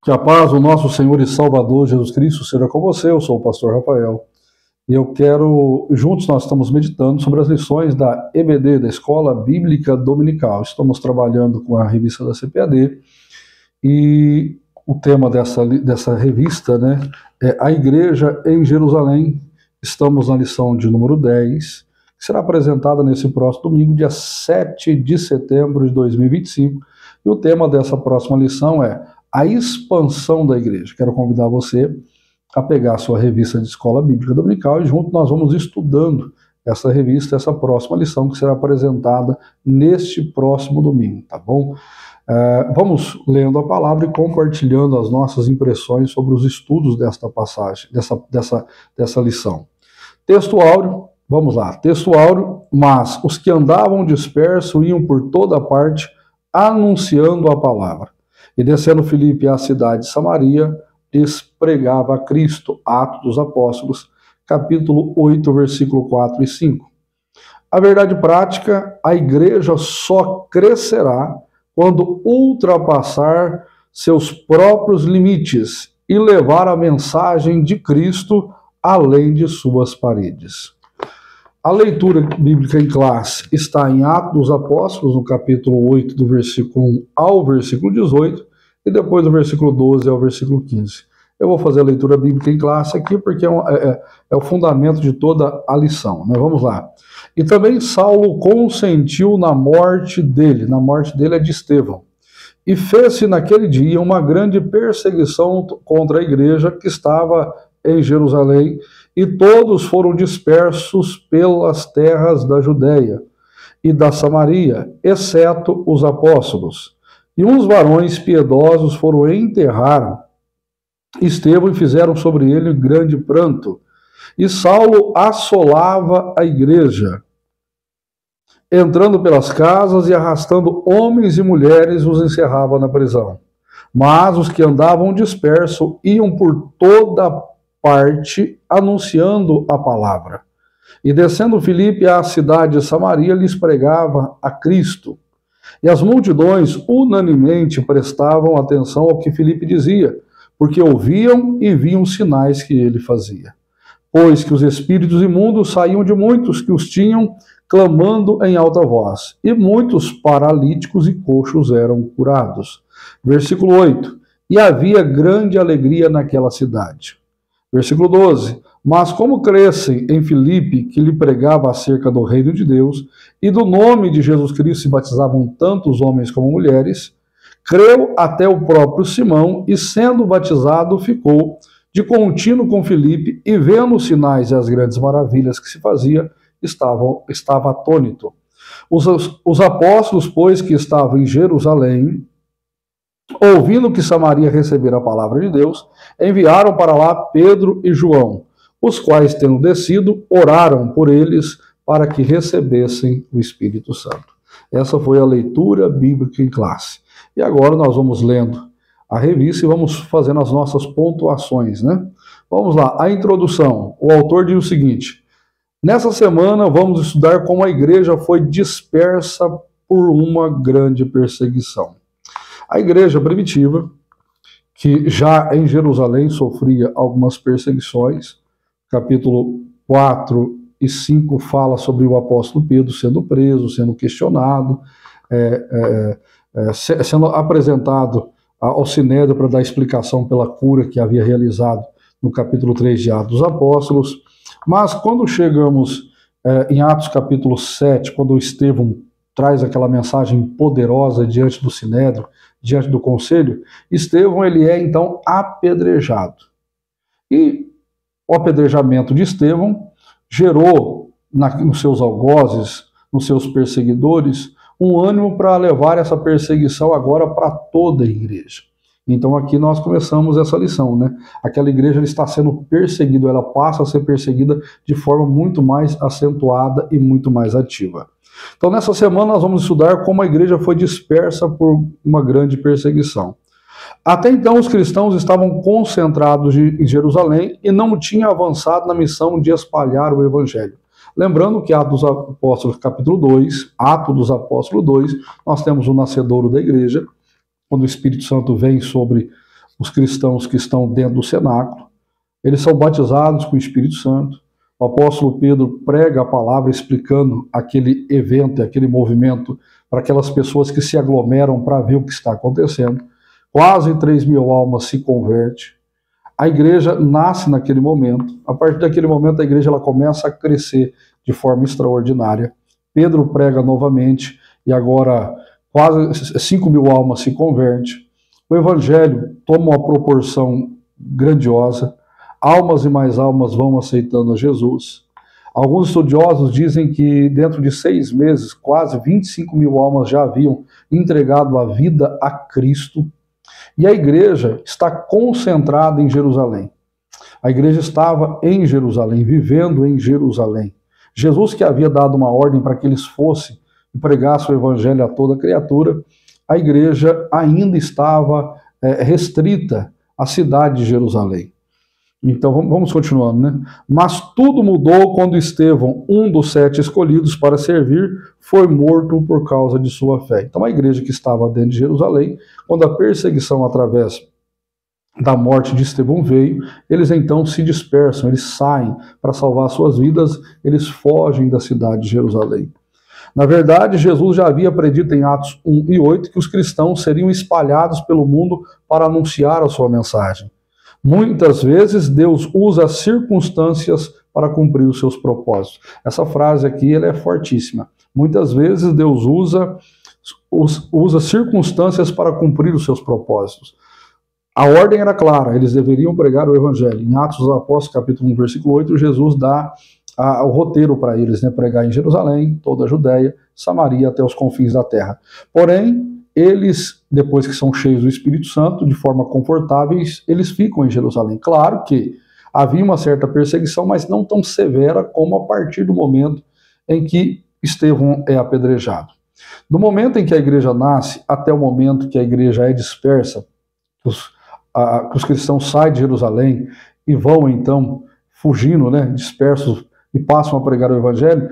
Que a paz do nosso Senhor e Salvador Jesus Cristo seja com você. Eu sou o pastor Rafael e juntos nós estamos meditando sobre as lições da EBD, da Escola Bíblica Dominical. Estamos trabalhando com a revista da CPAD e o tema dessa revista, é a Igreja em Jerusalém. Estamos na lição de número 10, que será apresentada nesse próximo domingo, dia 7 de setembro de 2025. E o tema dessa próxima lição é a expansão da igreja. Quero convidar você a pegar a sua revista de Escola Bíblica Dominical e junto nós vamos estudando essa revista, essa próxima lição que será apresentada neste próximo domingo, tá bom? Vamos lendo a palavra e compartilhando as nossas impressões sobre os estudos desta passagem, dessa lição. Texto áureo, vamos lá, texto áureo: mas os que andavam dispersos iam por toda parte anunciando a palavra. E descendo Filipe à cidade de Samaria, lhes pregava a Cristo. Atos dos Apóstolos, capítulo 8, versículo 4 e 5. A verdade prática: a igreja só crescerá quando ultrapassar seus próprios limites e levar a mensagem de Cristo além de suas paredes. A leitura bíblica em classe está em Atos dos Apóstolos, no capítulo 8, do versículo 1 ao versículo 18, e depois do versículo 12 ao versículo 15. Eu vou fazer a leitura bíblica em classe aqui, porque é o fundamento de toda a lição, né? Vamos lá. E também Saulo consentiu na morte dele é de Estevão. E fez-se naquele dia uma grande perseguição contra a igreja que estava em Jerusalém, e todos foram dispersos pelas terras da Judéia e da Samaria, exceto os apóstolos. E uns varões piedosos foram enterrar Estevão e fizeram sobre ele grande pranto. E Saulo assolava a igreja, entrando pelas casas e arrastando homens e mulheres, os encerrava na prisão. Mas os que andavam dispersos iam por toda parte anunciando a palavra. E descendo Filipe à cidade de Samaria, lhes pregava a Cristo. E as multidões unanimemente prestavam atenção ao que Filipe dizia, porque ouviam e viam os sinais que ele fazia. Pois que os espíritos imundos saíam de muitos que os tinham, clamando em alta voz, e muitos paralíticos e coxos eram curados. Versículo 8. E havia grande alegria naquela cidade. Versículo 12. Mas como crescem em Filipe, que lhe pregava acerca do reino de Deus, e do nome de Jesus Cristo se batizavam tantos homens como mulheres, creu até o próprio Simão, e sendo batizado ficou de contínuo com Filipe, e vendo os sinais e as grandes maravilhas que se fazia, estava atônito. Os apóstolos, pois, que estavam em Jerusalém, ouvindo que Samaria recebera a palavra de Deus, enviaram para lá Pedro e João, os quais, tendo descido, oraram por eles para que recebessem o Espírito Santo. Essa foi a leitura bíblica em classe. E agora nós vamos lendo a revista e vamos fazendo as nossas pontuações, né? Vamos lá, a introdução. O autor diz o seguinte: nessa semana vamos estudar como a igreja foi dispersa por uma grande perseguição. A igreja primitiva, que já em Jerusalém sofria algumas perseguições, capítulo 4 e 5 fala sobre o apóstolo Pedro sendo preso, sendo questionado, sendo apresentado ao Sinédrio para dar explicação pela cura que havia realizado no capítulo 3 de Atos dos Apóstolos. Mas quando chegamos em Atos capítulo 7, quando Estevão traz aquela mensagem poderosa diante do Sinédrio, diante do conselho, Estevão ele é então apedrejado. E o apedrejamento de Estevão gerou nos seus algozes, nos seus perseguidores, um ânimo para levar essa perseguição agora para toda a igreja. Então aqui nós começamos essa lição, né? Aquela igreja está sendo perseguida, ela passa a ser perseguida de forma muito mais acentuada e muito mais ativa. Então nessa semana nós vamos estudar como a igreja foi dispersa por uma grande perseguição. Até então os cristãos estavam concentrados em Jerusalém e não tinham avançado na missão de espalhar o evangelho. Lembrando que Atos dos Apóstolos, capítulo 2, Atos dos Apóstolos 2, nós temos o nascedouro da igreja, quando o Espírito Santo vem sobre os cristãos que estão dentro do cenáculo, eles são batizados com o Espírito Santo. O apóstolo Pedro prega a palavra explicando aquele evento, aquele movimento para aquelas pessoas que se aglomeram para ver o que está acontecendo. Quase 3.000 almas se convertem. A igreja nasce naquele momento. A partir daquele momento, a igreja ela começa a crescer de forma extraordinária. Pedro prega novamente e agora quase 5.000 almas se convertem. O evangelho toma uma proporção grandiosa. Almas e mais almas vão aceitando a Jesus. Alguns estudiosos dizem que dentro de 6 meses, quase 25.000 almas já haviam entregado a vida a Cristo. E a igreja está concentrada em Jerusalém. A igreja estava em Jerusalém, vivendo em Jerusalém. Jesus, que havia dado uma ordem para que eles fossem e pregassem o evangelho a toda criatura, a igreja ainda estava restrita à cidade de Jerusalém. Então vamos continuando, né? Mas tudo mudou quando Estevão, um dos 7 escolhidos para servir, foi morto por causa de sua fé. Então a igreja que estava dentro de Jerusalém, quando a perseguição através da morte de Estevão veio, eles então se dispersam, eles saem para salvar suas vidas, eles fogem da cidade de Jerusalém. Na verdade, Jesus já havia predito em Atos 1 e 8 que os cristãos seriam espalhados pelo mundo para anunciar a sua mensagem. Muitas vezes Deus usa as circunstâncias para cumprir os seus propósitos. Essa frase aqui ela é fortíssima. Muitas vezes Deus usa circunstâncias para cumprir os seus propósitos. A ordem era clara, eles deveriam pregar o evangelho. Em Atos dos Apóstolos, capítulo 1, versículo 8, Jesus dá o roteiro para eles, né? Pregar em Jerusalém, toda a Judéia, Samaria, até os confins da terra. Porém, eles, depois que são cheios do Espírito Santo, de forma confortável, eles ficam em Jerusalém. Claro que havia uma certa perseguição, mas não tão severa como a partir do momento em que Estevão é apedrejado. Do momento em que a igreja nasce até o momento que a igreja é dispersa, os cristãos saem de Jerusalém e vão então fugindo, né, dispersos, e passam a pregar o evangelho,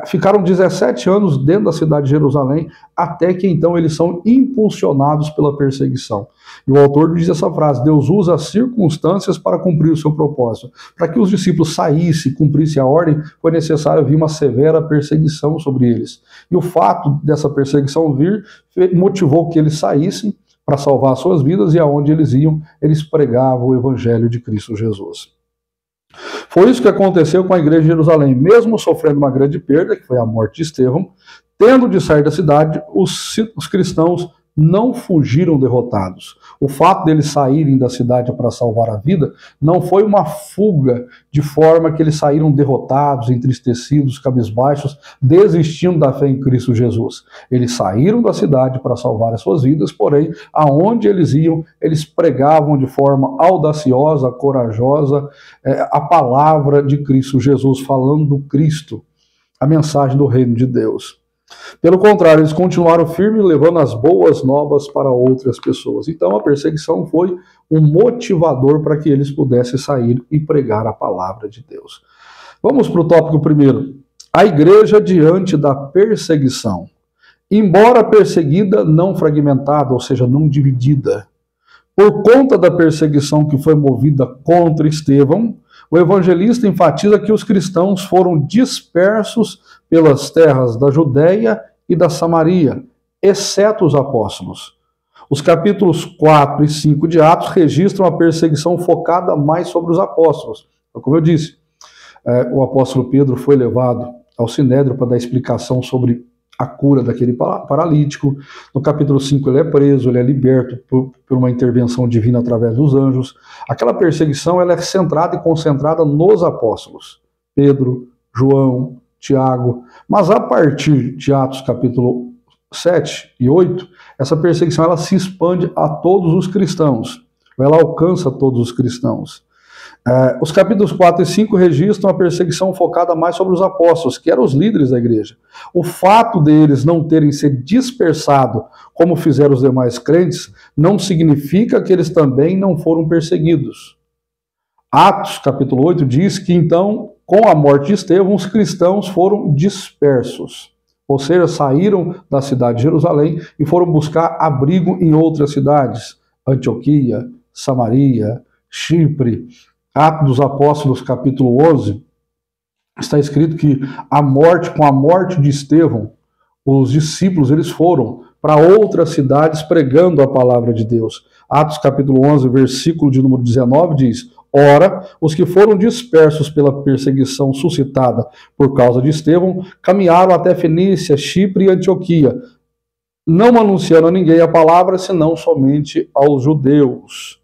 ficaram 17 anos dentro da cidade de Jerusalém, até que então eles são impulsionados pela perseguição. E o autor diz essa frase: Deus usa as circunstâncias para cumprir o seu propósito. Para que os discípulos saíssem, cumprissem a ordem, foi necessário vir uma severa perseguição sobre eles. E o fato dessa perseguição vir motivou que eles saíssem para salvar suas vidas, e aonde eles iam, eles pregavam o evangelho de Cristo Jesus. Foi isso que aconteceu com a igreja de Jerusalém. Mesmo sofrendo uma grande perda, que foi a morte de Estevão, tendo de sair da cidade, os cristãos não fugiram derrotados. O fato deles saírem da cidade para salvar a vida não foi uma fuga de forma que eles saíram derrotados, entristecidos, cabisbaixos, desistindo da fé em Cristo Jesus. Eles saíram da cidade para salvar as suas vidas, porém, aonde eles iam, eles pregavam de forma audaciosa, corajosa, a palavra de Cristo Jesus, falando do Cristo, a mensagem do reino de Deus. Pelo contrário, eles continuaram firmes, levando as boas novas para outras pessoas. Então a perseguição foi um motivador para que eles pudessem sair e pregar a palavra de Deus. Vamos para o tópico primeiro. A igreja diante da perseguição. Embora perseguida, não fragmentada, ou seja, não dividida. Por conta da perseguição que foi movida contra Estevão, o evangelista enfatiza que os cristãos foram dispersos pelas terras da Judéia e da Samaria, exceto os apóstolos. Os capítulos 4 e 5 de Atos registram a perseguição focada mais sobre os apóstolos. Como eu disse, o apóstolo Pedro foi levado ao Sinédrio para dar explicação sobre a cura daquele paralítico. No capítulo 5 ele é preso, ele é liberto por uma intervenção divina através dos anjos. Aquela perseguição ela é centrada e concentrada nos apóstolos, Pedro, João, Tiago. Mas a partir de Atos capítulo 7 e 8, essa perseguição ela se expande a todos os cristãos, ela alcança todos os cristãos. Os capítulos 4 e 5 registram a perseguição focada mais sobre os apóstolos, que eram os líderes da igreja. O fato deles não terem se dispersado como fizeram os demais crentes, não significa que eles também não foram perseguidos. Atos, capítulo 8, diz que então, com a morte de Estevão, os cristãos foram dispersos. Ou seja, saíram da cidade de Jerusalém e foram buscar abrigo em outras cidades. Antioquia, Samaria, Chipre. Atos dos Apóstolos, capítulo 11, está escrito que com a morte de Estevão, os discípulos eles foram para outras cidades pregando a palavra de Deus. Atos capítulo 11, versículo de número 19 diz: Ora, os que foram dispersos pela perseguição suscitada por causa de Estevão, caminharam até Fenícia, Chipre e Antioquia, não anunciando a ninguém a palavra, senão somente aos judeus.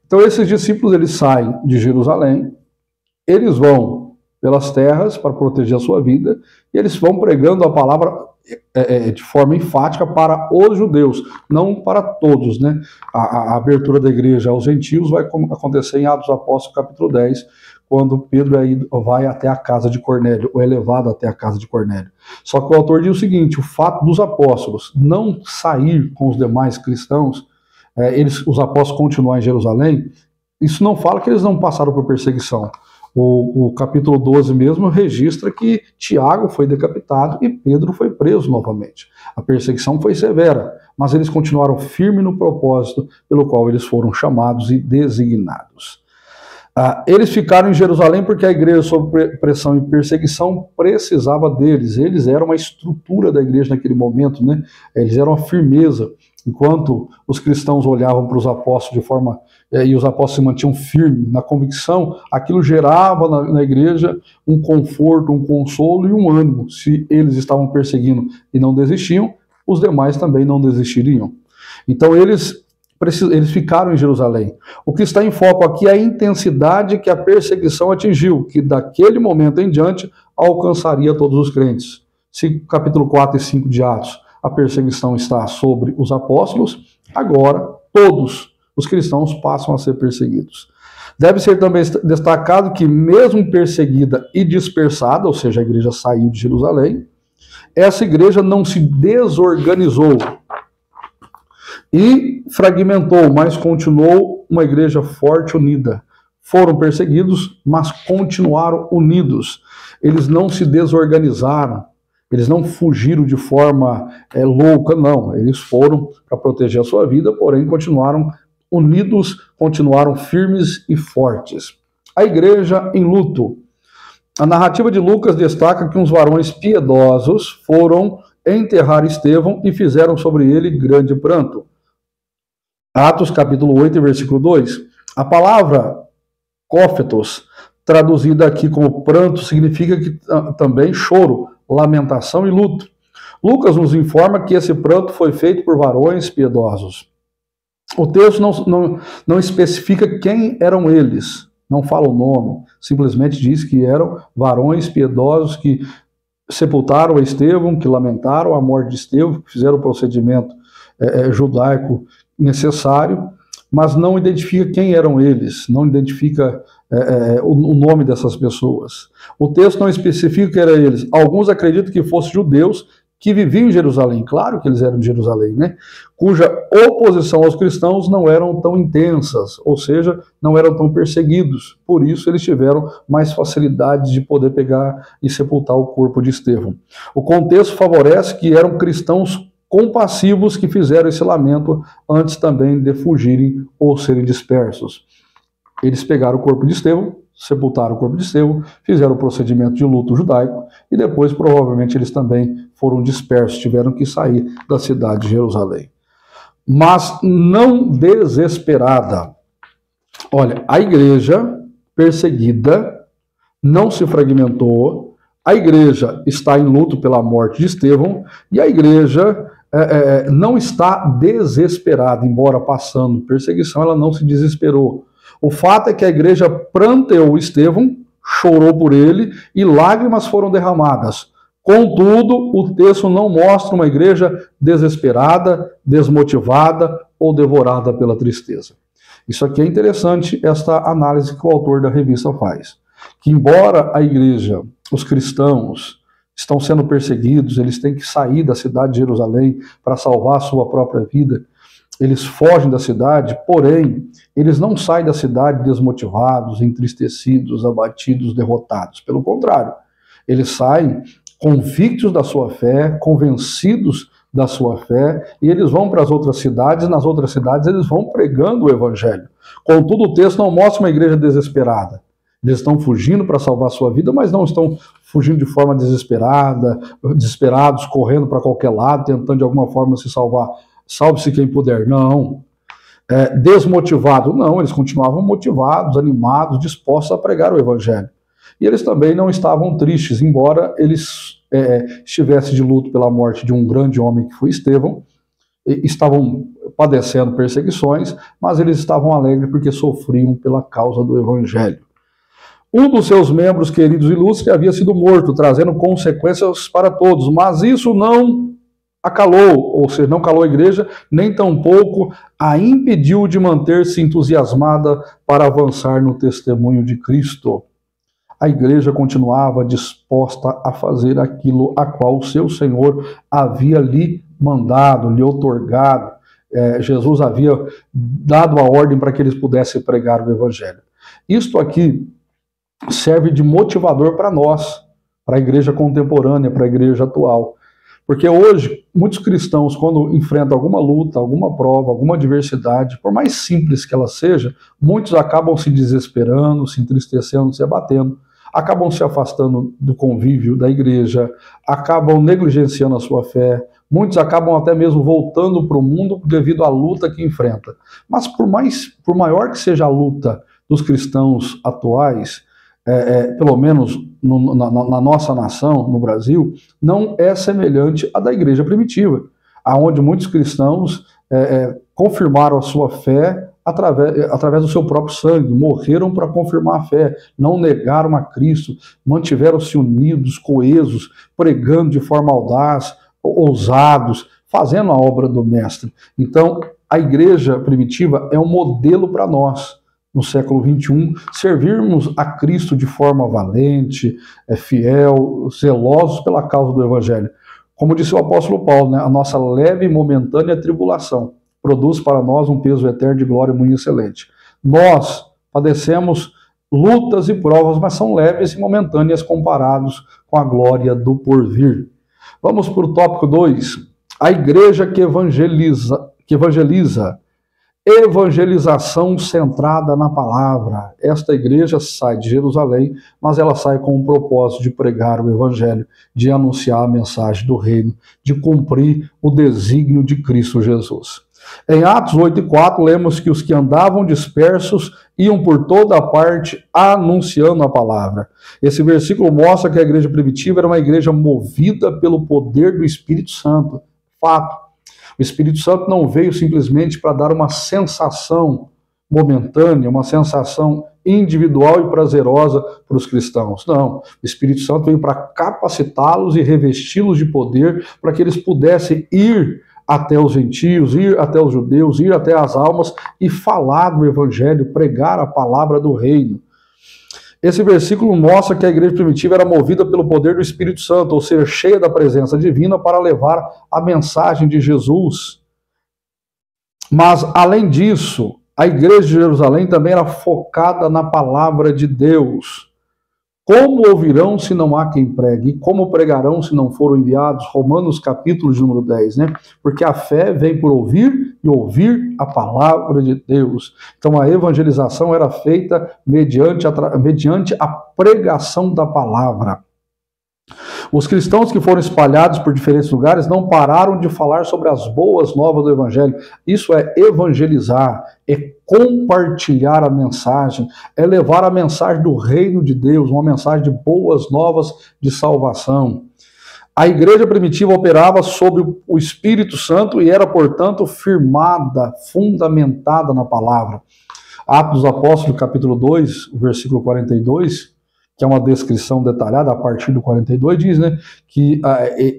Então esses discípulos eles saem de Jerusalém, eles vão pelas terras para proteger a sua vida, e eles vão pregando a palavra de forma enfática para os judeus, não para todos, né? A abertura da igreja aos gentios vai acontecer em Atos dos Apóstolos, capítulo 10, quando Pedro vai até a casa de Cornélio, ou é levado até a casa de Cornélio. Só que o autor diz o seguinte: o fato dos apóstolos não sair com os demais cristãos, os apóstolos continuar em Jerusalém, isso não fala que eles não passaram por perseguição. O capítulo 12 mesmo registra que Tiago foi decapitado e Pedro foi preso novamente. A perseguição foi severa, mas eles continuaram firmes no propósito pelo qual eles foram chamados e designados. Eles ficaram em Jerusalém porque a igreja, sob pressão e perseguição, precisava deles. Eles eram a estrutura da igreja naquele momento, né? Eles eram a firmeza. Enquanto os cristãos olhavam para os apóstolos de forma... e os apóstolos se mantinham firmes na convicção, aquilo gerava na igreja um conforto, um consolo e um ânimo. Se eles estavam perseguindo e não desistiam, os demais também não desistiriam. Então eles ficaram em Jerusalém. O que está em foco aqui é a intensidade que a perseguição atingiu, que daquele momento em diante alcançaria todos os crentes. Se capítulo 4 e 5 de Atos, a perseguição está sobre os apóstolos, agora todos os cristãos passam a ser perseguidos. Deve ser também destacado que, mesmo perseguida e dispersada, ou seja, a igreja saiu de Jerusalém, essa igreja não se desorganizou e fragmentou, mas continuou uma igreja forte, unida. Foram perseguidos, mas continuaram unidos. Eles não se desorganizaram. Eles não fugiram de forma louca, não. Eles foram para proteger a sua vida, porém continuaram unidos, continuaram firmes e fortes. A igreja em luto. A narrativa de Lucas destaca que uns varões piedosos foram enterrar Estevão e fizeram sobre ele grande pranto. Atos capítulo 8, versículo 2. A palavra cófetos, traduzida aqui como pranto, significa que também choro, lamentação e luto. Lucas nos informa que esse pranto foi feito por varões piedosos. O texto não especifica quem eram eles, não fala o nome, simplesmente diz que eram varões piedosos que sepultaram a Estevão, que lamentaram a morte de Estevão, que fizeram o procedimento judaico necessário, mas não identifica quem eram eles, não identifica o nome dessas pessoas. O texto não especifica quem eram eles. Alguns acreditam que fossem judeus que viviam em Jerusalém, claro que eles eram de Jerusalém, né? Cuja oposição aos cristãos não eram tão intensas, ou seja, não eram tão perseguidos. Por isso eles tiveram mais facilidade de poder pegar e sepultar o corpo de Estevão. O contexto favorece que eram cristãos compassivos que fizeram esse lamento antes também de fugirem ou serem dispersos. Eles pegaram o corpo de Estevão, sepultaram o corpo de Estevão, fizeram o procedimento de luto judaico e depois provavelmente eles também foram dispersos, tiveram que sair da cidade de Jerusalém. Mas não desesperada. Olha, a igreja perseguida não se fragmentou, a igreja está em luto pela morte de Estevão e a igreja não está desesperada, embora passando perseguição, ela não se desesperou. O fato é que a igreja pranteou Estevão, chorou por ele e lágrimas foram derramadas. Contudo, o texto não mostra uma igreja desesperada, desmotivada ou devorada pela tristeza. Isso aqui é interessante, esta análise que o autor da revista faz. Que embora a igreja, os cristãos, estão sendo perseguidos, eles têm que sair da cidade de Jerusalém para salvar a sua própria vida, eles fogem da cidade, porém, eles não saem da cidade desmotivados, entristecidos, abatidos, derrotados. Pelo contrário, eles saem convictos da sua fé, convencidos da sua fé, e eles vão para as outras cidades, nas outras cidades eles vão pregando o evangelho. Contudo, o texto não mostra uma igreja desesperada. Eles estão fugindo para salvar a sua vida, mas não estão fugindo de forma desesperada, desesperados, correndo para qualquer lado, tentando de alguma forma se salvar. Salve-se quem puder. Não. Desmotivado. Não, eles continuavam motivados, animados, dispostos a pregar o evangelho. E eles também não estavam tristes, embora eles estivessem de luto pela morte de um grande homem que foi Estevão, estavam padecendo perseguições, mas eles estavam alegres porque sofriam pela causa do evangelho. Um dos seus membros queridos e ilustres havia sido morto, trazendo consequências para todos, mas isso não acalou, ou seja, não calou a igreja, nem tampouco a impediu de manter-se entusiasmada para avançar no testemunho de Cristo. A igreja continuava disposta a fazer aquilo a qual o seu Senhor havia lhe mandado, lhe outorgado. Jesus havia dado a ordem para que eles pudessem pregar o evangelho. Isto aqui serve de motivador para nós, para a igreja contemporânea, para a igreja atual. Porque hoje, muitos cristãos, quando enfrentam alguma luta, alguma prova, alguma adversidade, por mais simples que ela seja, muitos acabam se desesperando, se entristecendo, se abatendo, acabam se afastando do convívio da igreja, acabam negligenciando a sua fé, muitos acabam até mesmo voltando para o mundo devido à luta que enfrenta. Mas por maior que seja a luta dos cristãos atuais, pelo menos na nossa nação, no Brasil, não é semelhante à da igreja primitiva, onde muitos cristãos confirmaram a sua fé através do seu próprio sangue, morreram para confirmar a fé, não negaram a Cristo, mantiveram-se unidos, coesos, pregando de forma audaz, ousados, fazendo a obra do Mestre. Então, a igreja primitiva é um modelo para nós, no século XXI, servirmos a Cristo de forma valente, fiel, zelosos pela causa do Evangelho. Como disse o apóstolo Paulo, né, a nossa leve e momentânea tribulação produz para nós um peso eterno de glória muito excelente. Nós padecemos lutas e provas, mas são leves e momentâneas comparados com a glória do porvir. Vamos para o tópico 2. A igreja que evangeliza. Evangelização centrada na palavra. Esta igreja sai de Jerusalém, mas ela sai com o propósito de pregar o evangelho, de anunciar a mensagem do reino, de cumprir o desígnio de Cristo Jesus. Em Atos 8:4, lemos que os que andavam dispersos iam por toda a parte anunciando a palavra. Esse versículo mostra que a igreja primitiva era uma igreja movida pelo poder do Espírito Santo. Fato. O Espírito Santo não veio simplesmente para dar uma sensação momentânea, uma sensação individual e prazerosa para os cristãos. Não, o Espírito Santo veio para capacitá-los e revesti-los de poder para que eles pudessem ir até os gentios, ir até os judeus, ir até as almas e falar do evangelho, pregar a palavra do reino. Esse versículo mostra que a igreja primitiva era movida pelo poder do Espírito Santo, ou seja, cheia da presença divina para levar a mensagem de Jesus. Mas, além disso, a igreja de Jerusalém também era focada na palavra de Deus. Como ouvirão se não há quem pregue? E como pregarão se não foram enviados? Romanos capítulo de número 10, né? Porque a fé vem por ouvir e ouvir a palavra de Deus. Então a evangelização era feita mediante a pregação da palavra. Os cristãos que foram espalhados por diferentes lugares não pararam de falar sobre as boas novas do evangelho. Isso é evangelizar, é compartilhar a mensagem, é levar a mensagem do reino de Deus, uma mensagem de boas novas de salvação. A igreja primitiva operava sob o Espírito Santo e era, portanto, firmada, fundamentada na palavra. Atos dos Apóstolos, capítulo 2, versículo 42, que é uma descrição detalhada a partir do 42, diz, né, que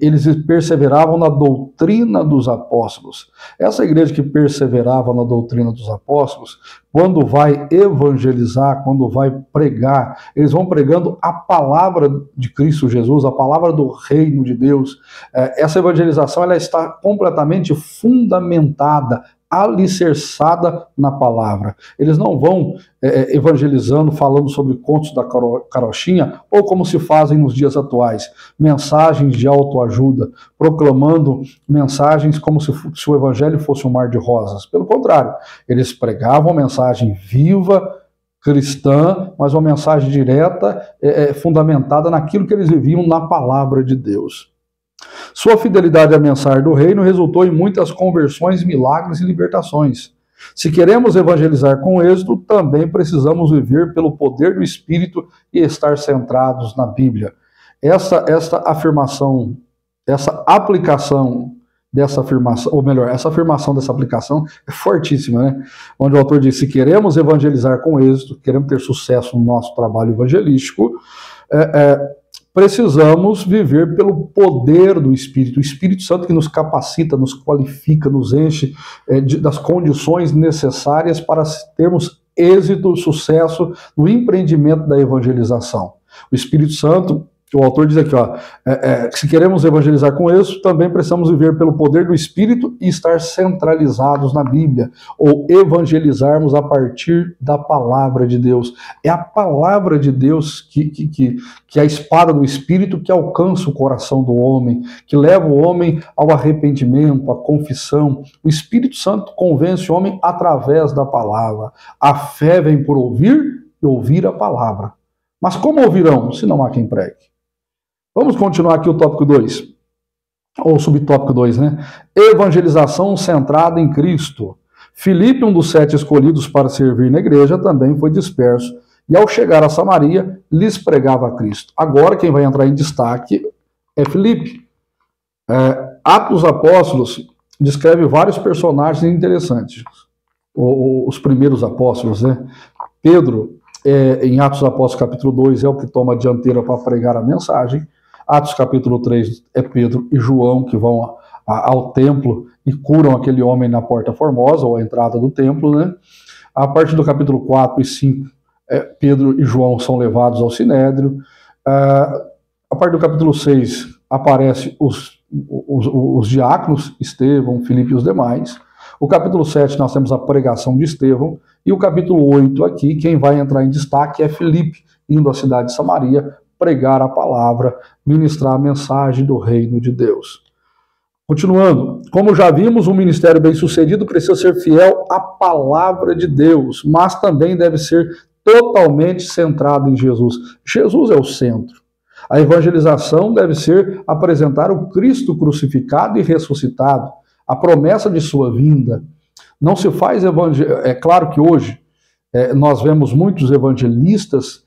eles perseveravam na doutrina dos apóstolos. Essa igreja que perseverava na doutrina dos apóstolos, quando vai evangelizar, quando vai pregar, eles vão pregando a palavra de Cristo Jesus, a palavra do reino de Deus. Essa evangelização ela está completamente fundamentada, alicerçada na palavra. Eles não vão evangelizando, falando sobre contos da carochinha, ou como se fazem nos dias atuais, mensagens de autoajuda, proclamando mensagens como se o evangelho fosse um mar de rosas. Pelo contrário, eles pregavam mensagem viva, cristã, mas uma mensagem direta, fundamentada naquilo que eles viviam na palavra de Deus. Sua fidelidade à mensagem do reino resultou em muitas conversões, milagres e libertações. Se queremos evangelizar com êxito, também precisamos viver pelo poder do Espírito e estar centrados na Bíblia. Essa afirmação, essa aplicação dessa afirmação, ou melhor, essa afirmação dessa aplicação é fortíssima, né? Onde o autor diz, se queremos evangelizar com êxito, queremos ter sucesso no nosso trabalho evangelístico, precisamos viver pelo poder do Espírito, o Espírito Santo que nos capacita, nos qualifica, nos enche das condições necessárias para termos êxito, sucesso no empreendimento da evangelização. O Espírito Santo, o autor diz aqui, se queremos evangelizar com isso, também precisamos viver pelo poder do Espírito e estar centralizados na Bíblia, ou evangelizarmos a partir da palavra de Deus. É a palavra de Deus que é a espada do Espírito que alcança o coração do homem, que leva o homem ao arrependimento, à confissão. O Espírito Santo convence o homem através da palavra. A fé vem por ouvir e ouvir a palavra. Mas como ouvirão, se não há quem pregue? Vamos continuar aqui o tópico 2, ou subtópico 2, né? Evangelização centrada em Cristo. Filipe, um dos 7 escolhidos para servir na igreja, também foi disperso, e ao chegar a Samaria, lhes pregava a Cristo. Agora quem vai entrar em destaque é Filipe. Atos dos Apóstolos descreve vários personagens interessantes. Os primeiros apóstolos, né? Pedro, em Atos dos Apóstolos capítulo 2, é o que toma a dianteira para pregar a mensagem. Atos capítulo 3 é Pedro e João que vão ao templo e curam aquele homem na Porta Formosa, ou a entrada do templo, né? A partir do capítulo 4 e 5, Pedro e João são levados ao Sinédrio. A partir do capítulo 6, aparecem os diáconos, Estevão, Filipe e os demais. O capítulo 7, nós temos a pregação de Estevão. E o capítulo 8 aqui, quem vai entrar em destaque é Filipe, indo à cidade de Samaria, pregar a palavra, ministrar a mensagem do reino de Deus. Continuando, como já vimos, um ministério bem-sucedido precisa ser fiel à palavra de Deus, mas também deve ser totalmente centrado em Jesus. Jesus é o centro. A evangelização deve ser apresentar o Cristo crucificado e ressuscitado, a promessa de sua vinda. Não se faz evangelho. É claro que hoje nós vemos muitos evangelistas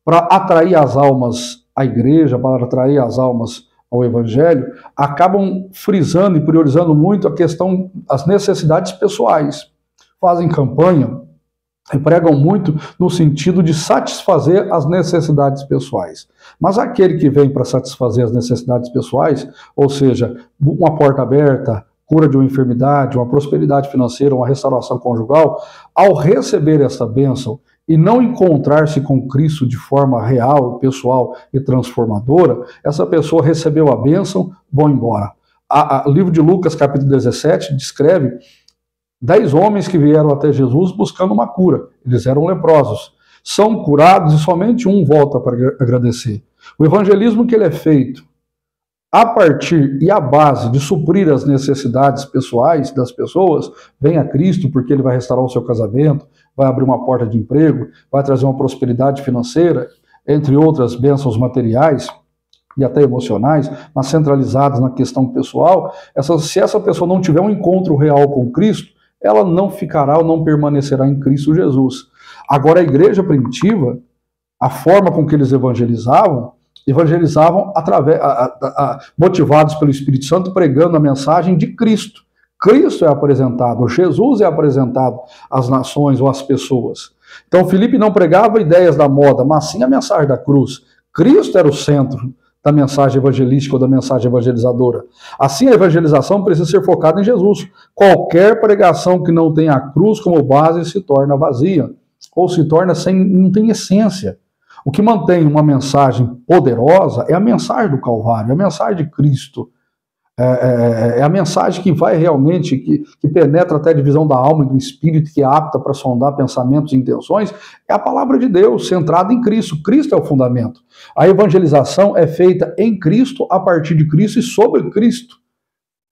para atrair as almas à igreja, para atrair as almas ao evangelho, acabam frisando e priorizando muito a questão, as necessidades pessoais. Fazem campanha e pregam muito no sentido de satisfazer as necessidades pessoais. Mas aquele que vem para satisfazer as necessidades pessoais, ou seja, uma porta aberta, cura de uma enfermidade, uma prosperidade financeira, uma restauração conjugal, ao receber essa bênção e não encontrar-se com Cristo de forma real, pessoal e transformadora, essa pessoa recebeu a bênção, vão embora. O livro de Lucas, capítulo 17, descreve 10 homens que vieram até Jesus buscando uma cura. Eles eram leprosos. São curados e somente um volta para agradecer. O evangelismo que ele é feito a partir e a base de suprir as necessidades pessoais das pessoas, vem a Cristo porque ele vai restaurar o seu casamento, vai abrir uma porta de emprego, vai trazer uma prosperidade financeira, entre outras bênçãos materiais e até emocionais, mas centralizadas na questão pessoal. Se essa pessoa não tiver um encontro real com Cristo, ela não ficará ou não permanecerá em Cristo Jesus. Agora, a igreja primitiva, a forma com que eles evangelizavam através, motivados pelo Espírito Santo, pregando a mensagem de Cristo. Cristo é apresentado, Jesus é apresentado às nações ou às pessoas. Então, Filipe não pregava ideias da moda, mas sim a mensagem da cruz. Cristo era o centro da mensagem evangelística ou da mensagem evangelizadora. Assim, a evangelização precisa ser focada em Jesus. Qualquer pregação que não tenha a cruz como base se torna vazia, ou se torna não tem essência. O que mantém uma mensagem poderosa é a mensagem do Calvário, a mensagem de Cristo. É a mensagem que vai realmente, que penetra até a divisão da alma e do espírito, que é apta para sondar pensamentos e intenções, é a palavra de Deus, centrada em Cristo. Cristo é o fundamento. A evangelização é feita em Cristo, a partir de Cristo e sobre Cristo.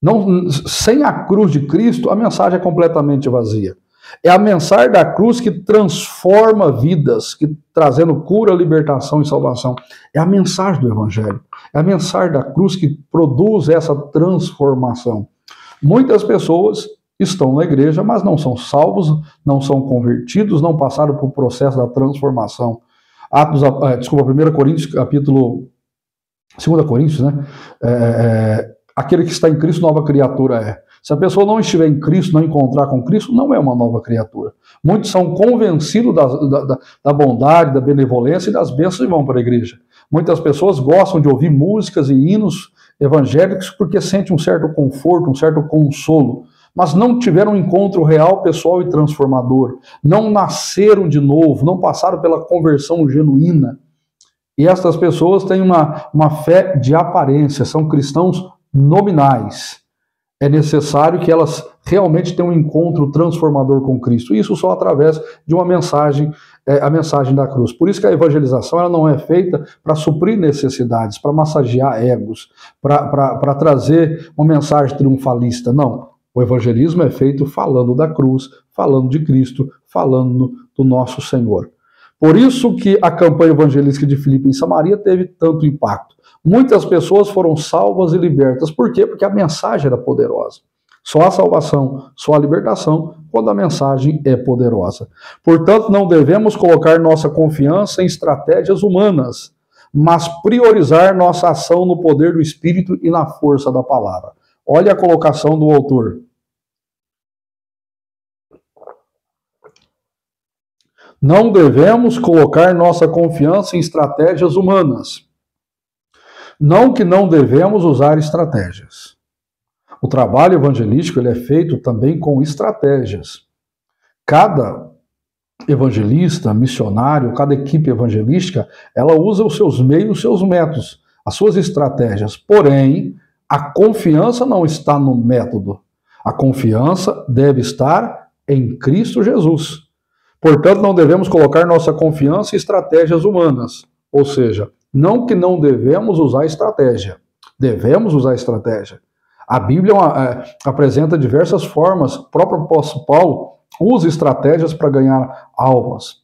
Não, sem a cruz de Cristo, a mensagem é completamente vazia. É a mensagem da cruz que transforma vidas, que trazendo cura, libertação e salvação. É a mensagem do Evangelho. É a mensagem da cruz que produz essa transformação. Muitas pessoas estão na igreja, mas não são salvos, não são convertidos, não passaram por processo da transformação. 1 Coríntios, capítulo 2 Coríntios, né? Aquele que está em Cristo, nova criatura é. Se a pessoa não estiver em Cristo, não encontrar com Cristo, não é uma nova criatura. Muitos são convencidos da bondade, da benevolência e das bênçãos e vão para a igreja. Muitas pessoas gostam de ouvir músicas e hinos evangélicos porque sentem um certo conforto, um certo consolo, mas não tiveram um encontro real, pessoal e transformador. Não nasceram de novo, não passaram pela conversão genuína. E estas pessoas têm uma fé de aparência, são cristãos nominais. É necessário que elas realmente tenham um encontro transformador com Cristo. Isso só através de uma mensagem, a mensagem da cruz. Por isso que a evangelização ela não é feita para suprir necessidades, para massagear egos, para trazer uma mensagem triunfalista. Não. O evangelismo é feito falando da cruz, falando de Cristo, falando do nosso Senhor. Por isso que a campanha evangelística de Filipe em Samaria teve tanto impacto. Muitas pessoas foram salvas e libertas. Por quê? Porque a mensagem era poderosa. Só a salvação, só a libertação, quando a mensagem é poderosa. Portanto, não devemos colocar nossa confiança em estratégias humanas, mas priorizar nossa ação no poder do Espírito e na força da palavra. Olha a colocação do autor. Não devemos colocar nossa confiança em estratégias humanas. Não que não devemos usar estratégias. O trabalho evangelístico ele é feito também com estratégias. Cada evangelista, missionário, cada equipe evangelística, ela usa os seus meios, os seus métodos, as suas estratégias. Porém, a confiança não está no método. A confiança deve estar em Cristo Jesus. Portanto, não devemos colocar nossa confiança em estratégias humanas. Ou seja, não que não devemos usar estratégia. Devemos usar estratégia. A Bíblia apresenta diversas formas. O próprio apóstolo Paulo usa estratégias para ganhar almas.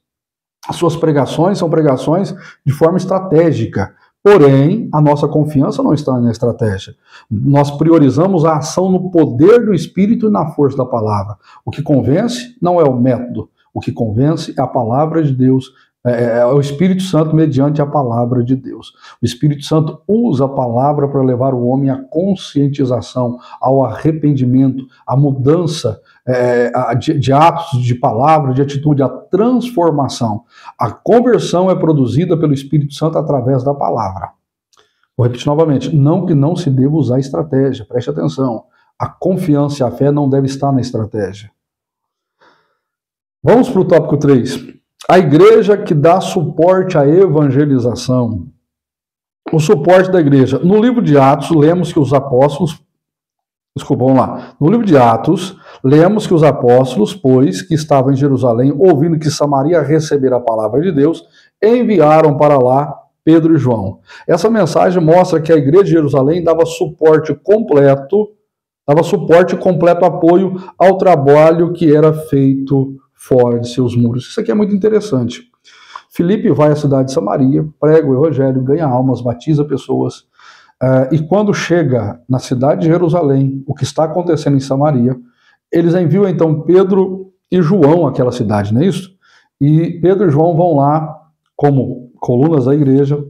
As suas pregações são pregações de forma estratégica. Porém, a nossa confiança não está na estratégia. Nós priorizamos a ação no poder do Espírito e na força da palavra. O que convence não é o método. O que convence é a palavra de Deus, é o Espírito Santo mediante a palavra de Deus. O Espírito Santo usa a palavra para levar o homem à conscientização, ao arrependimento, à mudança de atos, de palavra, de atitude, à transformação. A conversão é produzida pelo Espírito Santo através da palavra. Vou repetir novamente, não que não se deva usar estratégia, preste atenção. A confiança e a fé não devem estar na estratégia. Vamos para o tópico 3. A igreja que dá suporte à evangelização. O suporte da igreja. No livro de Atos, lemos que os apóstolos... Desculpa, vamos lá. No livro de Atos, lemos que os apóstolos, pois, que estavam em Jerusalém, ouvindo que Samaria recebera a palavra de Deus, enviaram para lá Pedro e João. Essa mensagem mostra que a igreja de Jerusalém dava suporte completo apoio ao trabalho que era feito fora de seus muros. Isso aqui é muito interessante. Filipe vai à cidade de Samaria, prega o evangelho, ganha almas, batiza pessoas, e quando chega na cidade de Jerusalém, o que está acontecendo em Samaria, eles enviam então Pedro e João àquela cidade, não é isso? E Pedro e João vão lá como colunas da igreja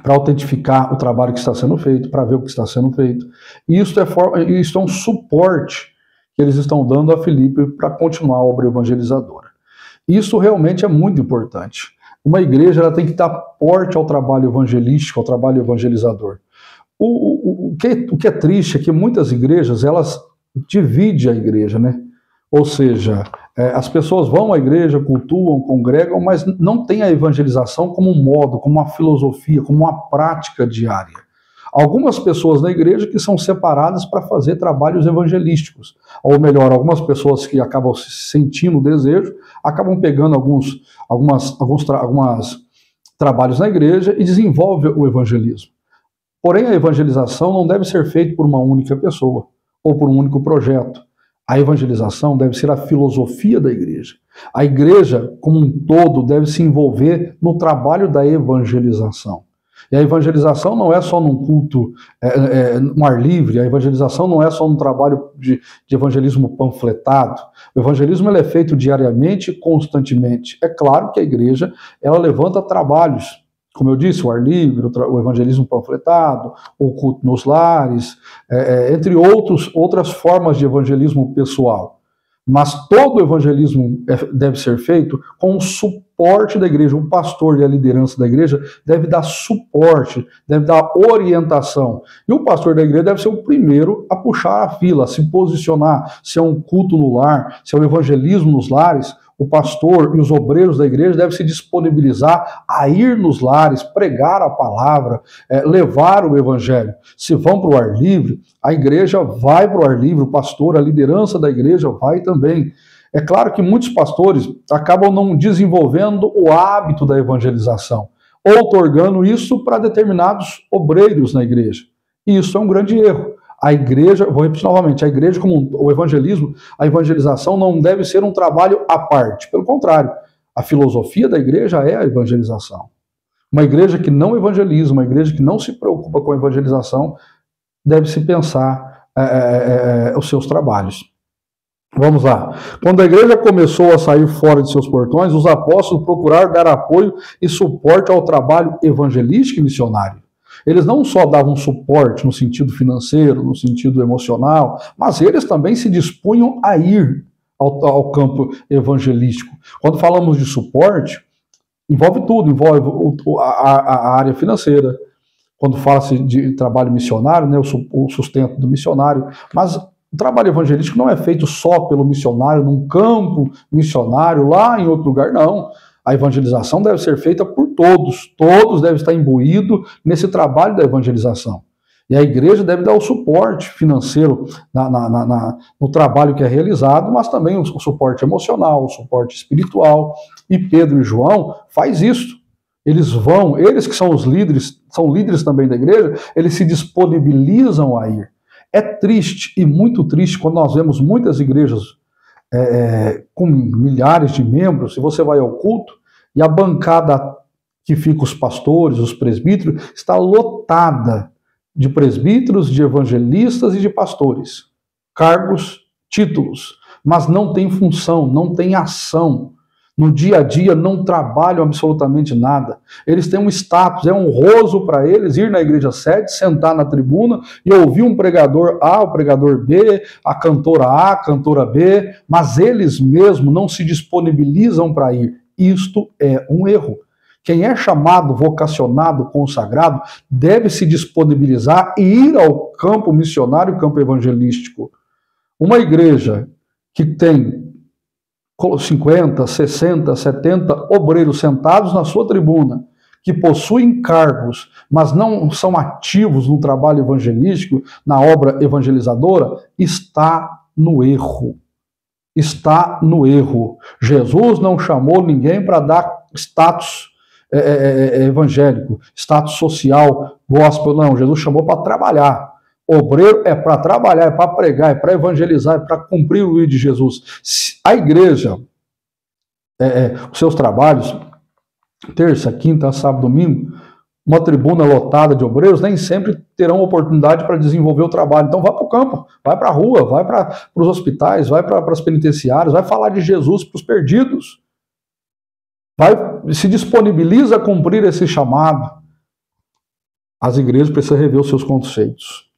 para autentificar o trabalho que está sendo feito, para ver o que está sendo feito. E isso é um suporte que eles estão dando a Filipe para continuar a obra evangelizadora. Isso realmente é muito importante. Uma igreja ela tem que dar porte ao trabalho evangelístico, ao trabalho evangelizador. O que é triste é que muitas igrejas, elas dividem a igreja, né? Ou seja, as pessoas vão à igreja, cultuam, congregam, mas não tem a evangelização como um modo, como uma filosofia, como uma prática diária. Algumas pessoas na igreja que são separadas para fazer trabalhos evangelísticos, ou melhor, algumas pessoas que acabam sentindo o desejo, acabam pegando alguns trabalhos na igreja e desenvolvem o evangelismo. Porém, a evangelização não deve ser feita por uma única pessoa, ou por um único projeto. A evangelização deve ser a filosofia da igreja. A igreja, como um todo, deve se envolver no trabalho da evangelização. E a evangelização não é só num culto, no ar livre, a evangelização não é só num trabalho de evangelismo panfletado. O evangelismo ele é feito diariamente e constantemente. É claro que a igreja ela levanta trabalhos, como eu disse, o ar livre, o evangelismo panfletado, o culto nos lares, entre outras formas de evangelismo pessoal. Mas todo o evangelismo deve ser feito com o suporte da igreja. O pastor e a liderança da igreja deve dar suporte, deve dar orientação. E o pastor da igreja deve ser o primeiro a puxar a fila, a se posicionar. Se é um culto no lar, se é um evangelismo nos lares, o pastor e os obreiros da igreja devem se disponibilizar a ir nos lares, pregar a palavra, levar o evangelho. Se vão para o ar livre, a igreja vai para o ar livre, o pastor, a liderança da igreja vai também. É claro que muitos pastores acabam não desenvolvendo o hábito da evangelização, outorgando isso para determinados obreiros na igreja. E isso é um grande erro. A igreja, vou repetir novamente, a igreja como o evangelismo, a evangelização não deve ser um trabalho à parte. Pelo contrário, a filosofia da igreja é a evangelização. Uma igreja que não evangeliza, uma igreja que não se preocupa com a evangelização, deve-se pensar os seus trabalhos. Vamos lá. Quando a igreja começou a sair fora de seus portões, os apóstolos procuraram dar apoio e suporte ao trabalho evangelístico e missionário. Eles não só davam suporte no sentido financeiro, no sentido emocional, mas eles também se dispunham a ir ao campo evangelístico. Quando falamos de suporte, envolve tudo, envolve a área financeira. Quando fala-se de trabalho missionário, né, o sustento do missionário, mas o trabalho evangelístico não é feito só pelo missionário, num campo missionário, lá em outro lugar, não. A evangelização deve ser feita por todos. Todos devem estar imbuídos nesse trabalho da evangelização. E a igreja deve dar o suporte financeiro no trabalho que é realizado, mas também o suporte emocional, o suporte espiritual. E Pedro e João faz isso. Eles vão, eles que são os líderes, são líderes também da igreja, eles se disponibilizam a ir. É triste e muito triste quando nós vemos muitas igrejas com milhares de membros, e você vai ao culto, e a bancada que fica os pastores, os presbíteros, está lotada de presbíteros, de evangelistas e de pastores. Cargos, títulos, mas não tem função, não tem ação. No dia a dia não trabalham absolutamente nada. Eles têm um status, é honroso para eles ir na igreja sede, sentar na tribuna e ouvir um pregador A, o pregador B, a cantora B, mas eles mesmos não se disponibilizam para ir. Isto é um erro. Quem é chamado, vocacionado, consagrado, deve se disponibilizar e ir ao campo missionário, campo evangelístico. Uma igreja que tem 50, 60, 70 obreiros sentados na sua tribuna, que possuem cargos, mas não são ativos no trabalho evangelístico, na obra evangelizadora, está no erro. Está no erro. Jesus não chamou ninguém para dar status evangélico, status social, gospel, não. Jesus chamou para trabalhar. Obreiro é para trabalhar, é para pregar, é para evangelizar, é para cumprir o ir de Jesus. A igreja, os seus trabalhos, terça, quinta, sábado, domingo, uma tribuna lotada de obreiros, nem sempre terão oportunidade para desenvolver o trabalho. Então vai para o campo, vai para a rua, vai para os hospitais, vai para as penitenciárias, vai falar de Jesus para os perdidos. Se disponibiliza a cumprir esse chamado. As igrejas precisam rever os seus conceitos.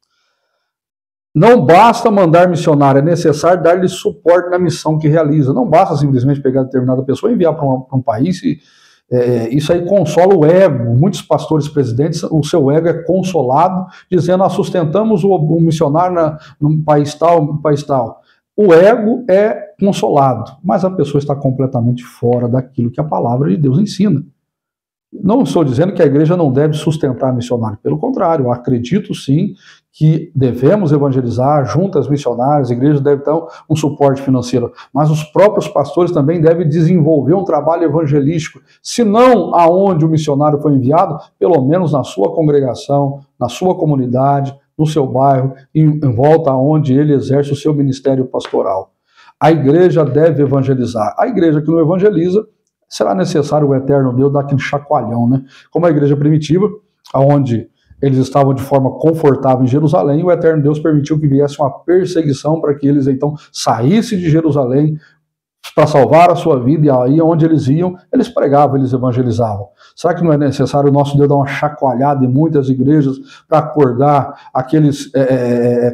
Não basta mandar missionário, é necessário dar-lhe suporte na missão que realiza. Não basta simplesmente pegar determinada pessoa e enviar para um país. Isso aí consola o ego. Muitos pastores presidentes, o seu ego é consolado, dizendo, nós sustentamos o missionário num país tal, num país tal. O ego é consolado, mas a pessoa está completamente fora daquilo que a palavra de Deus ensina. Não estou dizendo que a igreja não deve sustentar missionários, pelo contrário, eu acredito sim que devemos evangelizar junto às missionárias, a igreja deve dar um suporte financeiro, mas os próprios pastores também devem desenvolver um trabalho evangelístico, se não aonde o missionário foi enviado, pelo menos na sua congregação, na sua comunidade, no seu bairro, em volta aonde ele exerce o seu ministério pastoral. A igreja deve evangelizar. A igreja que não evangeliza, será necessário o eterno Deus dar aquele chacoalhão, né? Como a igreja primitiva, onde eles estavam de forma confortável em Jerusalém, o eterno Deus permitiu que viesse uma perseguição para que eles então saíssem de Jerusalém para salvar a sua vida, e aí onde eles iam, eles pregavam, eles evangelizavam. Será que não é necessário o nosso Deus dar uma chacoalhada em muitas igrejas para acordar aqueles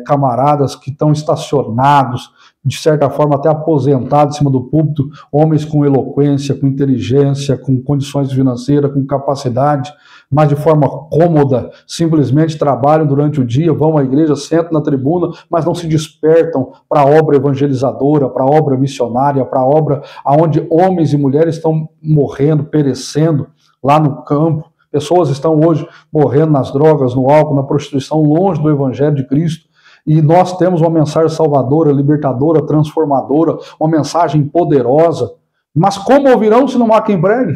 camaradas que estão estacionados, de certa forma até aposentados em cima do púlpito, homens com eloquência, com inteligência, com condições financeiras, com capacidade, mas de forma cômoda, simplesmente trabalham durante o dia, vão à igreja, sentam na tribuna, mas não se despertam para a obra evangelizadora, para a obra missionária, para a obra onde homens e mulheres estão morrendo, perecendo lá no campo. Pessoas estão hoje morrendo nas drogas, no álcool, na prostituição, longe do evangelho de Cristo. E nós temos uma mensagem salvadora, libertadora, transformadora, uma mensagem poderosa. Mas como ouvirão se não há quem pregue?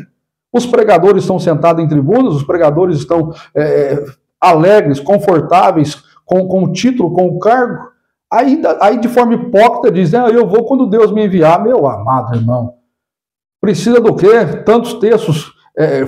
Os pregadores estão sentados em tribunas, os pregadores estão alegres, confortáveis, com o título, com o cargo. Aí de forma hipócrita dizem, eu vou quando Deus me enviar. Meu amado irmão, precisa do quê? Tantos textos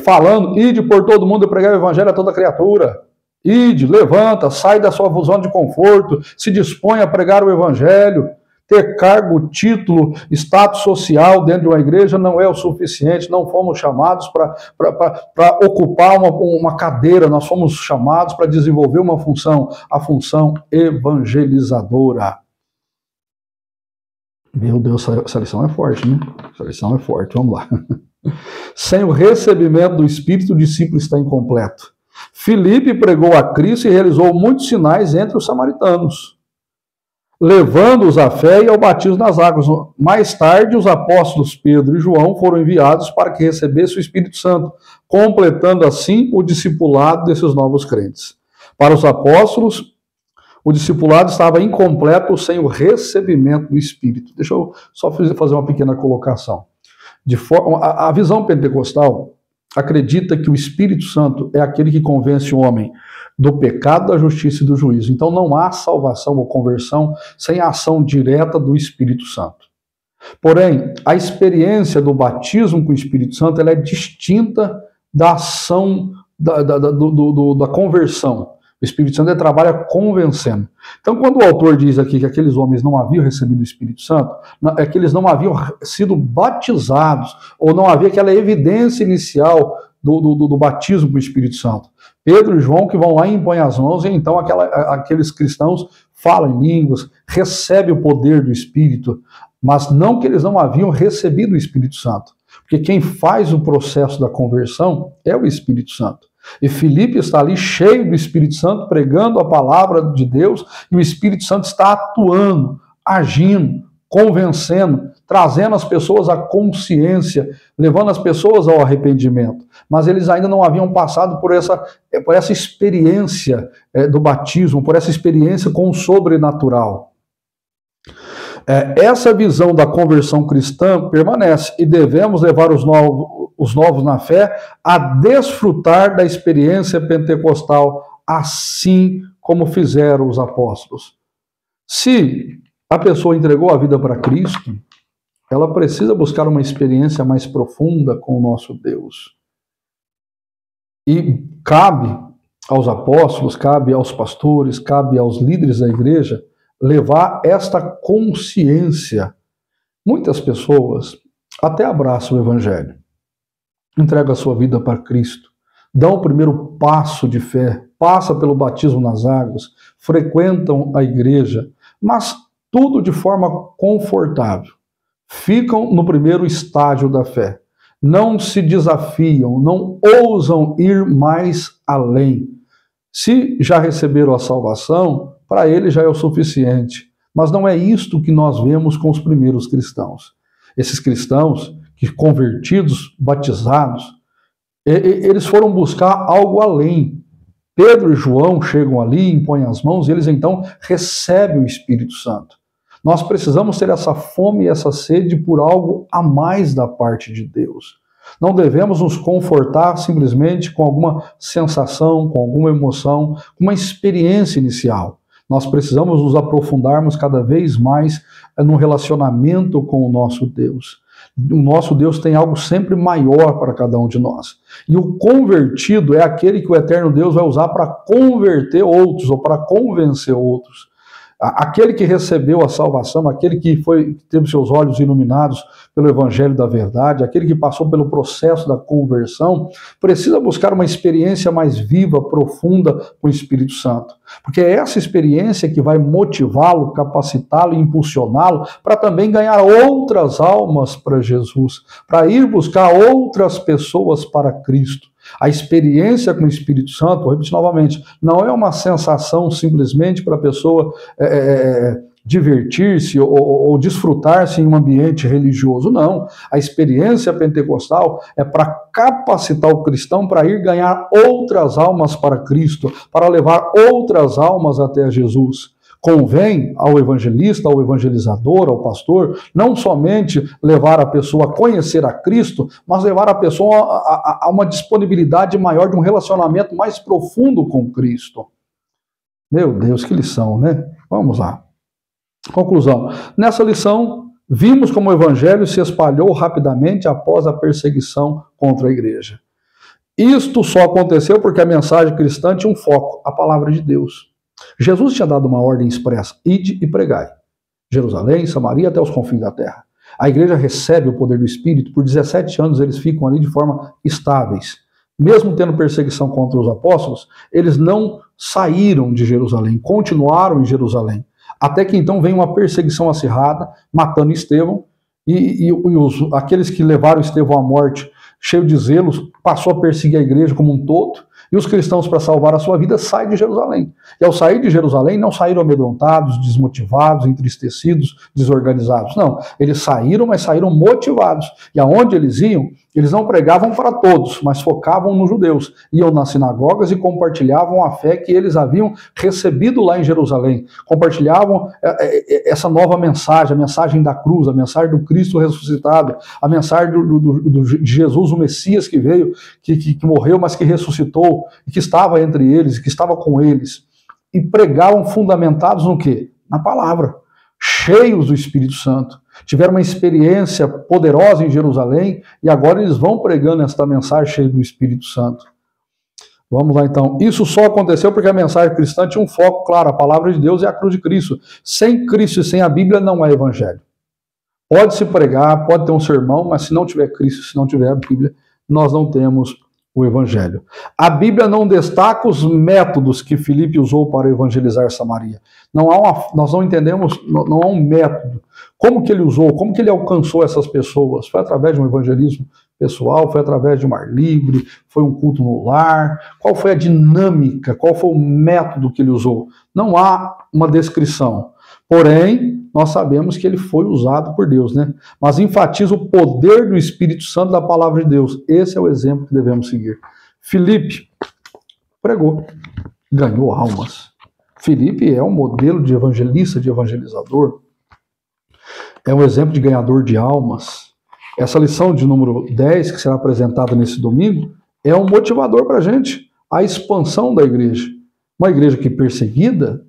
falando, ide por todo mundo e pregar o evangelho a toda criatura. Ide, levanta, sai da sua zona de conforto, se dispõe a pregar o evangelho. Ter cargo, título, status social dentro de uma igreja não é o suficiente. Não fomos chamados para ocupar uma cadeira, nós fomos chamados para desenvolver uma função, a função evangelizadora. Meu Deus, essa lição é forte, né? Essa lição é forte, vamos lá. Sem o recebimento do Espírito, o discípulo está incompleto. Filipe pregou a Cristo e realizou muitos sinais entre os samaritanos, levando-os à fé e ao batismo nas águas. Mais tarde, os apóstolos Pedro e João foram enviados para que recebesse o Espírito Santo, completando assim o discipulado desses novos crentes. Para os apóstolos, o discipulado estava incompleto sem o recebimento do Espírito. Deixa eu só fazer uma pequena colocação. A visão pentecostal acredita que o Espírito Santo é aquele que convence o homem do pecado, da justiça e do juízo. Então não há salvação ou conversão sem a ação direta do Espírito Santo. Porém, a experiência do batismo com o Espírito Santo ela é distinta da ação da conversão. O Espírito Santo trabalha convencendo. Então, quando o autor diz aqui que aqueles homens não haviam recebido o Espírito Santo, é que eles não haviam sido batizados, ou não havia aquela evidência inicial do batismo com o Espírito Santo. Pedro e João que vão lá e impõem as mãos, e então aqueles cristãos falam em línguas, recebem o poder do Espírito, mas não que eles não haviam recebido o Espírito Santo. Porque quem faz o processo da conversão é o Espírito Santo. E Filipe está ali cheio do Espírito Santo, pregando a palavra de Deus, e o Espírito Santo está atuando, agindo, convencendo, trazendo as pessoas à consciência, levando as pessoas ao arrependimento. Mas eles ainda não haviam passado por essa experiência do batismo, por essa experiência com o sobrenatural. Essa visão da conversão cristã permanece e devemos levar os novos na fé a desfrutar da experiência pentecostal, assim como fizeram os apóstolos. Se a pessoa entregou a vida para Cristo, ela precisa buscar uma experiência mais profunda com o nosso Deus. E cabe aos apóstolos, cabe aos pastores, cabe aos líderes da igreja levar esta consciência. Muitas pessoas até abraçam o evangelho, entregam a sua vida para Cristo, dão o primeiro passo de fé, passam pelo batismo nas águas, frequentam a igreja, mas tudo de forma confortável. Ficam no primeiro estágio da fé. Não se desafiam, não ousam ir mais além. Se já receberam a salvação, para ele já é o suficiente. Mas não é isto que nós vemos com os primeiros cristãos. Esses cristãos, que convertidos, batizados, Eles foram buscar algo além. Pedro e João chegam ali, impõem as mãos e eles então recebem o Espírito Santo. Nós precisamos ter essa fome e essa sede por algo a mais da parte de Deus. Não devemos nos confortar simplesmente com alguma sensação, com alguma emoção, com uma experiência inicial. Nós precisamos nos aprofundarmos cada vez mais no relacionamento com o nosso Deus. O nosso Deus tem algo sempre maior para cada um de nós. E o convertido é aquele que o eterno Deus vai usar para converter outros ou para convencer outros. Aquele que recebeu a salvação, aquele que teve seus olhos iluminados pelo Evangelho da verdade, aquele que passou pelo processo da conversão, precisa buscar uma experiência mais viva, profunda com o Espírito Santo. Porque é essa experiência que vai motivá-lo, capacitá-lo e impulsioná-lo para também ganhar outras almas para Jesus, para ir buscar outras pessoas para Cristo. A experiência com o Espírito Santo, vou repetir novamente, não é uma sensação simplesmente para a pessoa divertir-se ou desfrutar-se em um ambiente religioso, não. A experiência pentecostal é para capacitar o cristão para ir ganhar outras almas para Cristo, para levar outras almas até Jesus. Convém ao evangelista, ao evangelizador, ao pastor, não somente levar a pessoa a conhecer a Cristo, mas levar a pessoa a uma disponibilidade maior de um relacionamento mais profundo com Cristo. Meu Deus, que lição, né? Vamos lá. Conclusão. Nessa lição, vimos como o evangelho se espalhou rapidamente após a perseguição contra a igreja. Isto só aconteceu porque a mensagem cristã tinha um foco, a palavra de Deus. Jesus tinha dado uma ordem expressa: ide e pregai. Jerusalém, Samaria, até os confins da terra. A igreja recebe o poder do Espírito, por 17 anos eles ficam ali de forma estáveis. Mesmo tendo perseguição contra os apóstolos, eles não saíram de Jerusalém, continuaram em Jerusalém. Até que então vem uma perseguição acirrada, matando Estevão, e aqueles que levaram Estevão à morte, cheio de zelos, passou a perseguir a igreja como um todo. E os cristãos, para salvar a sua vida, saem de Jerusalém. E ao sair de Jerusalém, não saíram amedrontados, desmotivados, entristecidos, desorganizados. Não, eles saíram, mas saíram motivados. E aonde eles iam, eles não pregavam para todos, mas focavam nos judeus. Iam nas sinagogas e compartilhavam a fé que eles haviam recebido lá em Jerusalém. Compartilhavam essa nova mensagem, a mensagem da cruz, a mensagem do Cristo ressuscitado, a mensagem de Jesus, o Messias que veio, que morreu, mas que ressuscitou, e que estava entre eles, que estava com eles, e pregavam fundamentados no quê? Na palavra, cheios do Espírito Santo. Tiveram uma experiência poderosa em Jerusalém, e agora eles vão pregando esta mensagem cheia do Espírito Santo. Vamos lá então. Isso só aconteceu porque a mensagem cristã tinha um foco claro, a palavra de Deus e a cruz de Cristo. Sem Cristo e sem a Bíblia não é evangelho. Pode se pregar, pode ter um sermão, mas se não tiver Cristo, se não tiver a Bíblia, nós não temos o evangelho. A Bíblia não destaca os métodos que Filipe usou para evangelizar Samaria. Nós não entendemos, não há um método. Como que ele usou, como que ele alcançou essas pessoas? Foi através de um evangelismo pessoal, foi através de um ar livre, foi um culto no lar? Qual foi a dinâmica, qual foi o método que ele usou? Não há uma descrição. Porém, nós sabemos que ele foi usado por Deus, né? Mas enfatiza o poder do Espírito Santo da palavra de Deus. Esse é o exemplo que devemos seguir. Filipe pregou, ganhou almas. Filipe é um modelo de evangelista, de evangelizador. É um exemplo de ganhador de almas. Essa lição de número 10, que será apresentada nesse domingo, é um motivador para a gente, a expansão da igreja. Uma igreja que perseguida,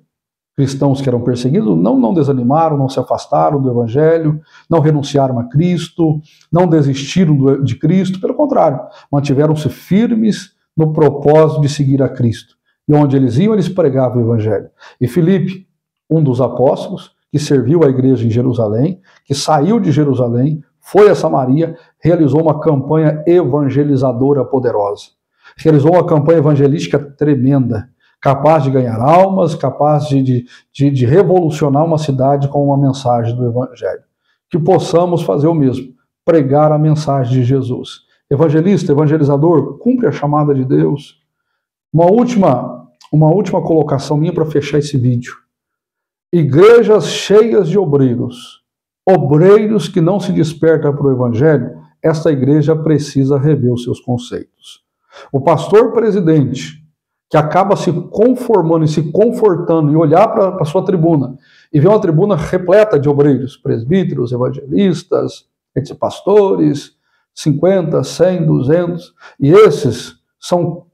cristãos que eram perseguidos, não desanimaram, não se afastaram do evangelho, não renunciaram a Cristo, não desistiram de Cristo, pelo contrário, mantiveram-se firmes no propósito de seguir a Cristo. E onde eles iam, eles pregavam o evangelho. E Filipe, um dos apóstolos, que serviu a igreja em Jerusalém, que saiu de Jerusalém, foi a Samaria, realizou uma campanha evangelizadora poderosa. Realizou uma campanha evangelística tremenda, capaz de ganhar almas, capaz de revolucionar uma cidade com uma mensagem do evangelho. Que possamos fazer o mesmo, pregar a mensagem de Jesus. Evangelista, evangelizador, cumpre a chamada de Deus. Uma última colocação minha para fechar esse vídeo. Igrejas cheias de obreiros que não se despertam para o evangelho, esta igreja precisa rever os seus conceitos. O pastor presidente, que acaba se conformando e se confortando e olhar para a sua tribuna e ver uma tribuna repleta de obreiros, presbíteros, evangelistas, pastores, 50, 100, 200, e esses são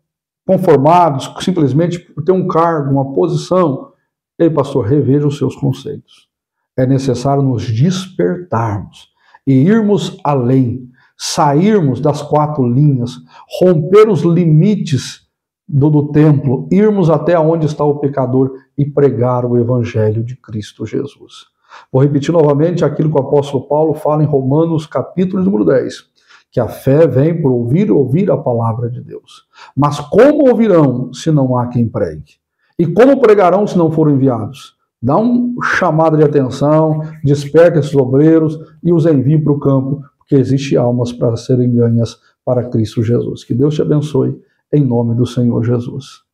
conformados simplesmente por ter um cargo, uma posição. Ei, pastor, reveja os seus conceitos. É necessário nos despertarmos e irmos além, sairmos das 4 linhas, romper os limites do templo, irmos até onde está o pecador e pregar o evangelho de Cristo Jesus. Vou repetir novamente aquilo que o apóstolo Paulo fala em Romanos capítulo número 10, que a fé vem por ouvir a palavra de Deus. Mas como ouvirão se não há quem pregue? E como pregarão se não forem enviados? Dá um chamado de atenção, desperta esses obreiros e os envie para o campo, porque existem almas para serem ganhas para Cristo Jesus. Que Deus te abençoe, em nome do Senhor Jesus.